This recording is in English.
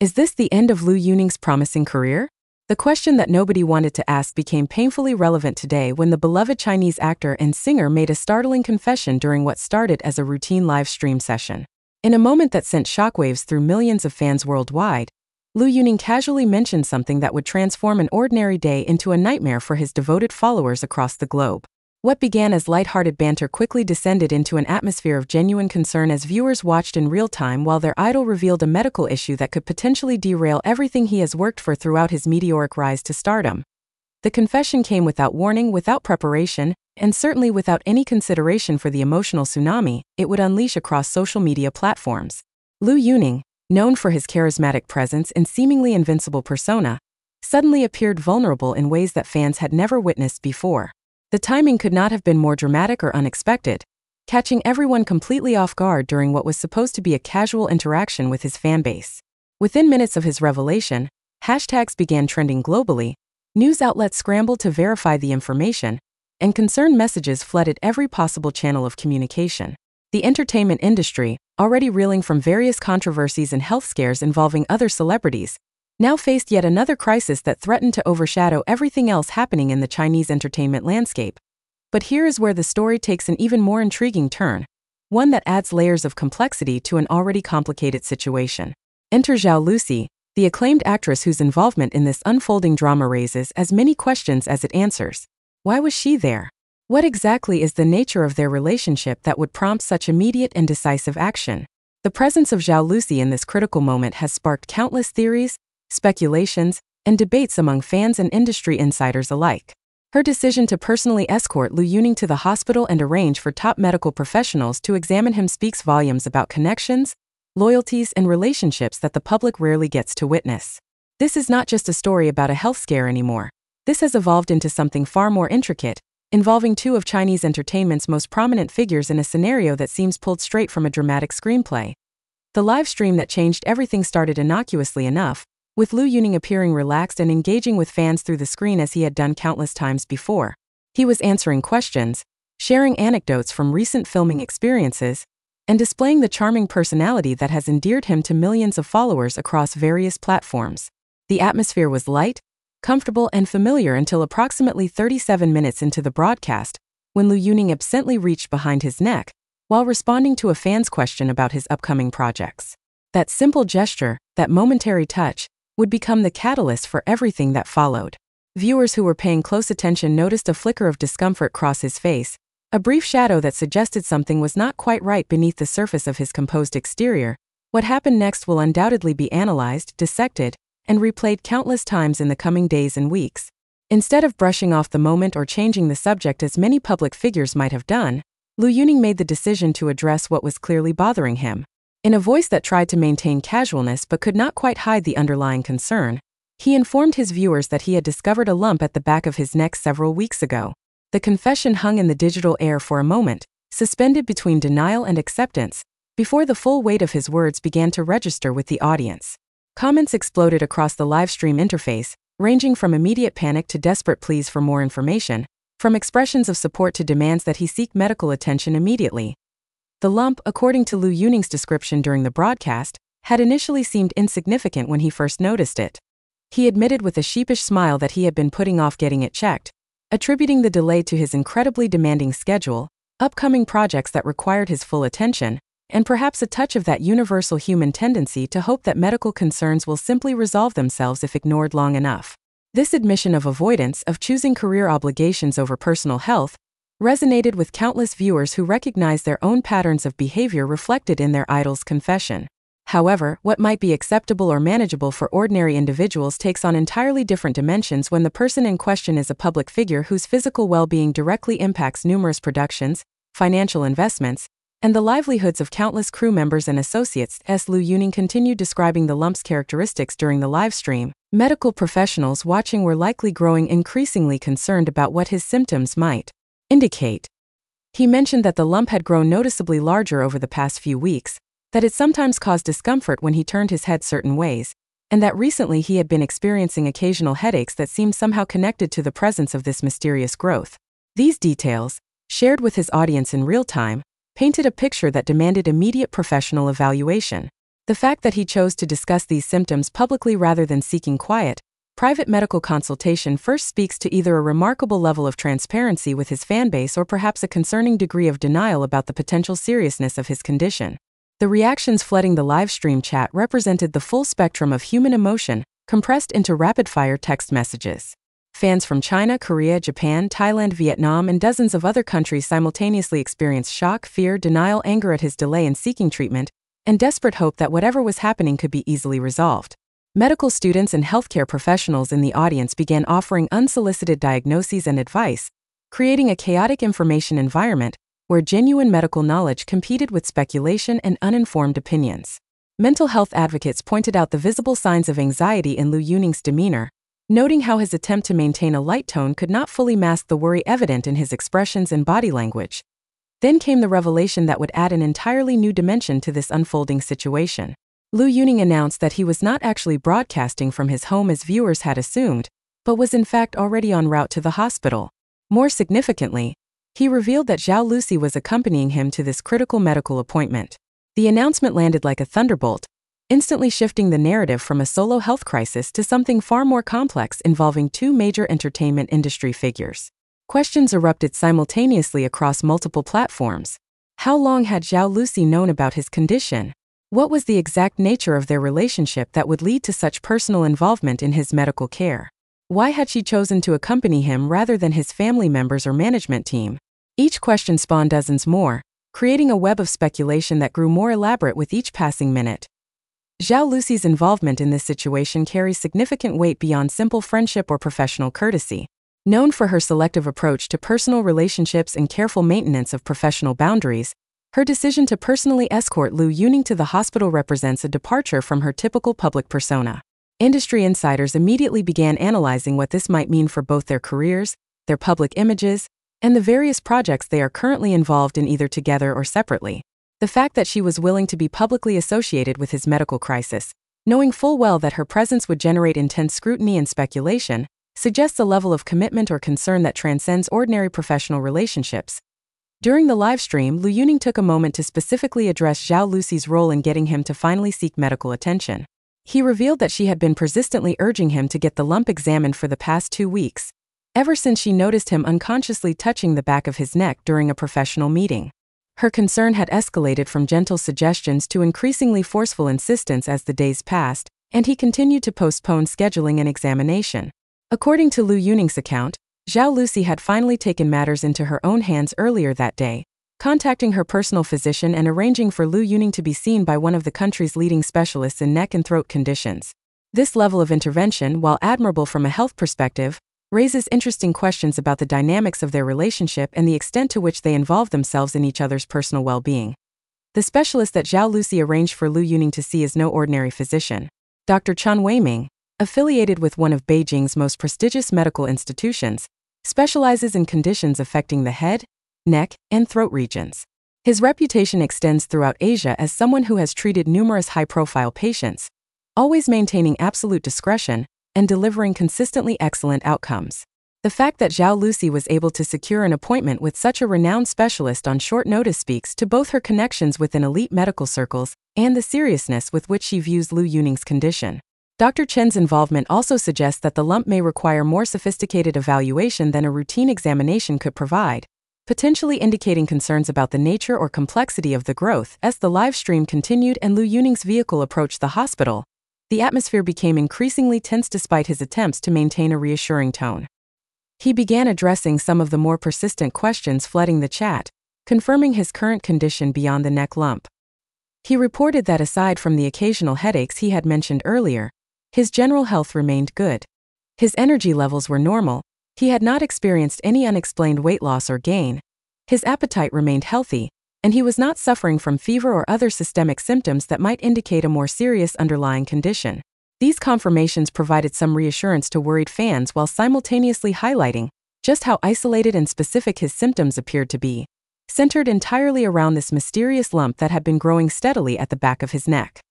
Is this the end of Liu Yuning's promising career? The question that nobody wanted to ask became painfully relevant today when the beloved Chinese actor and singer made a startling confession during what started as a routine live stream session. In a moment that sent shockwaves through millions of fans worldwide, Liu Yuning casually mentioned something that would transform an ordinary day into a nightmare for his devoted followers across the globe. What began as lighthearted banter quickly descended into an atmosphere of genuine concern as viewers watched in real time while their idol revealed a medical issue that could potentially derail everything he has worked for throughout his meteoric rise to stardom. The confession came without warning, without preparation, and certainly without any consideration for the emotional tsunami it would unleash across social media platforms. Liu Yuning, known for his charismatic presence and seemingly invincible persona, suddenly appeared vulnerable in ways that fans had never witnessed before. The timing could not have been more dramatic or unexpected, catching everyone completely off guard during what was supposed to be a casual interaction with his fanbase. Within minutes of his revelation, hashtags began trending globally, news outlets scrambled to verify the information, and concerned messages flooded every possible channel of communication. The entertainment industry, already reeling from various controversies and health scares involving other celebrities, now faced yet another crisis that threatened to overshadow everything else happening in the Chinese entertainment landscape. But here is where the story takes an even more intriguing turn, one that adds layers of complexity to an already complicated situation. Enter Zhao Lusi, the acclaimed actress whose involvement in this unfolding drama raises as many questions as it answers. Why was she there? What exactly is the nature of their relationship that would prompt such immediate and decisive action? The presence of Zhao Lusi in this critical moment has sparked countless theories, speculations, and debates among fans and industry insiders alike. Her decision to personally escort Liu Yuning to the hospital and arrange for top medical professionals to examine him speaks volumes about connections, loyalties, and relationships that the public rarely gets to witness. This is not just a story about a health scare anymore. This has evolved into something far more intricate, involving two of Chinese entertainment's most prominent figures in a scenario that seems pulled straight from a dramatic screenplay. The live stream that changed everything started innocuously enough, with Liu Yuning appearing relaxed and engaging with fans through the screen as he had done countless times before. He was answering questions, sharing anecdotes from recent filming experiences, and displaying the charming personality that has endeared him to millions of followers across various platforms. The atmosphere was light, comfortable, and familiar until approximately 37 minutes into the broadcast, when Liu Yuning absently reached behind his neck while responding to a fan's question about his upcoming projects. That simple gesture, that momentary touch, would become the catalyst for everything that followed. Viewers who were paying close attention noticed a flicker of discomfort cross his face, a brief shadow that suggested something was not quite right beneath the surface of his composed exterior. What happened next will undoubtedly be analyzed, dissected, and replayed countless times in the coming days and weeks. Instead of brushing off the moment or changing the subject as many public figures might have done, Liu Yuning made the decision to address what was clearly bothering him. In a voice that tried to maintain casualness but could not quite hide the underlying concern, he informed his viewers that he had discovered a lump at the back of his neck several weeks ago. The confession hung in the digital air for a moment, suspended between denial and acceptance, before the full weight of his words began to register with the audience. Comments exploded across the live stream interface, ranging from immediate panic to desperate pleas for more information, from expressions of support to demands that he seek medical attention immediately. The lump, according to Liu Yuning's description during the broadcast, had initially seemed insignificant when he first noticed it. He admitted with a sheepish smile that he had been putting off getting it checked, attributing the delay to his incredibly demanding schedule, upcoming projects that required his full attention, and perhaps a touch of that universal human tendency to hope that medical concerns will simply resolve themselves if ignored long enough. This admission of avoidance, of choosing career obligations over personal health, resonated with countless viewers who recognized their own patterns of behavior reflected in their idol's confession. However, what might be acceptable or manageable for ordinary individuals takes on entirely different dimensions when the person in question is a public figure whose physical well-being directly impacts numerous productions, financial investments, and the livelihoods of countless crew members and associates. As Liu Yuning continued describing the lump's characteristics during the live stream, medical professionals watching were likely growing increasingly concerned about what his symptoms might indicate. He mentioned that the lump had grown noticeably larger over the past few weeks, that it sometimes caused discomfort when he turned his head certain ways, and that recently he had been experiencing occasional headaches that seemed somehow connected to the presence of this mysterious growth. These details, shared with his audience in real time, painted a picture that demanded immediate professional evaluation. The fact that he chose to discuss these symptoms publicly rather than seeking quiet, private medical consultation first speaks to either a remarkable level of transparency with his fanbase or perhaps a concerning degree of denial about the potential seriousness of his condition. The reactions flooding the live stream chat represented the full spectrum of human emotion, compressed into rapid-fire text messages. Fans from China, Korea, Japan, Thailand, Vietnam, and dozens of other countries simultaneously experienced shock, fear, denial, anger at his delay in seeking treatment, and desperate hope that whatever was happening could be easily resolved. Medical students and healthcare professionals in the audience began offering unsolicited diagnoses and advice, creating a chaotic information environment where genuine medical knowledge competed with speculation and uninformed opinions. Mental health advocates pointed out the visible signs of anxiety in Liu Yuning's demeanor, noting how his attempt to maintain a light tone could not fully mask the worry evident in his expressions and body language. Then came the revelation that would add an entirely new dimension to this unfolding situation. Liu Yuning announced that he was not actually broadcasting from his home as viewers had assumed, but was in fact already en route to the hospital. More significantly, he revealed that Zhao Lusi was accompanying him to this critical medical appointment. The announcement landed like a thunderbolt, instantly shifting the narrative from a solo health crisis to something far more complex involving two major entertainment industry figures. Questions erupted simultaneously across multiple platforms. How long had Zhao Lusi known about his condition? What was the exact nature of their relationship that would lead to such personal involvement in his medical care? Why had she chosen to accompany him rather than his family members or management team? Each question spawned dozens more, creating a web of speculation that grew more elaborate with each passing minute. Zhao Lusi's involvement in this situation carries significant weight beyond simple friendship or professional courtesy. Known for her selective approach to personal relationships and careful maintenance of professional boundaries, her decision to personally escort Liu Yuning to the hospital represents a departure from her typical public persona. Industry insiders immediately began analyzing what this might mean for both their careers, their public images, and the various projects they are currently involved in either together or separately. The fact that she was willing to be publicly associated with his medical crisis, knowing full well that her presence would generate intense scrutiny and speculation, suggests a level of commitment or concern that transcends ordinary professional relationships. During the live stream, Liu Yuning took a moment to specifically address Zhao Lusi's role in getting him to finally seek medical attention. He revealed that she had been persistently urging him to get the lump examined for the past 2 weeks, ever since she noticed him unconsciously touching the back of his neck during a professional meeting. Her concern had escalated from gentle suggestions to increasingly forceful insistence as the days passed, and he continued to postpone scheduling an examination. According to Liu Yuning's account, Zhao Lusi had finally taken matters into her own hands earlier that day, contacting her personal physician and arranging for Liu Yuning to be seen by one of the country's leading specialists in neck and throat conditions. This level of intervention, while admirable from a health perspective, raises interesting questions about the dynamics of their relationship and the extent to which they involve themselves in each other's personal well-being. The specialist that Zhao Lusi arranged for Liu Yuning to see is no ordinary physician. Dr. Chen Weiming, affiliated with one of Beijing's most prestigious medical institutions, specializes in conditions affecting the head, neck, and throat regions. His reputation extends throughout Asia as someone who has treated numerous high-profile patients, always maintaining absolute discretion and delivering consistently excellent outcomes. The fact that Zhao Lusi was able to secure an appointment with such a renowned specialist on short notice speaks to both her connections within elite medical circles and the seriousness with which she views Liu Yuning's condition. Dr. Chen's involvement also suggests that the lump may require more sophisticated evaluation than a routine examination could provide, potentially indicating concerns about the nature or complexity of the growth. As the live stream continued and Liu Yuning's vehicle approached the hospital, the atmosphere became increasingly tense despite his attempts to maintain a reassuring tone. He began addressing some of the more persistent questions flooding the chat, confirming his current condition beyond the neck lump. He reported that aside from the occasional headaches he had mentioned earlier, his general health remained good. His energy levels were normal, he had not experienced any unexplained weight loss or gain, his appetite remained healthy, and he was not suffering from fever or other systemic symptoms that might indicate a more serious underlying condition. These confirmations provided some reassurance to worried fans while simultaneously highlighting just how isolated and specific his symptoms appeared to be, centered entirely around this mysterious lump that had been growing steadily at the back of his neck.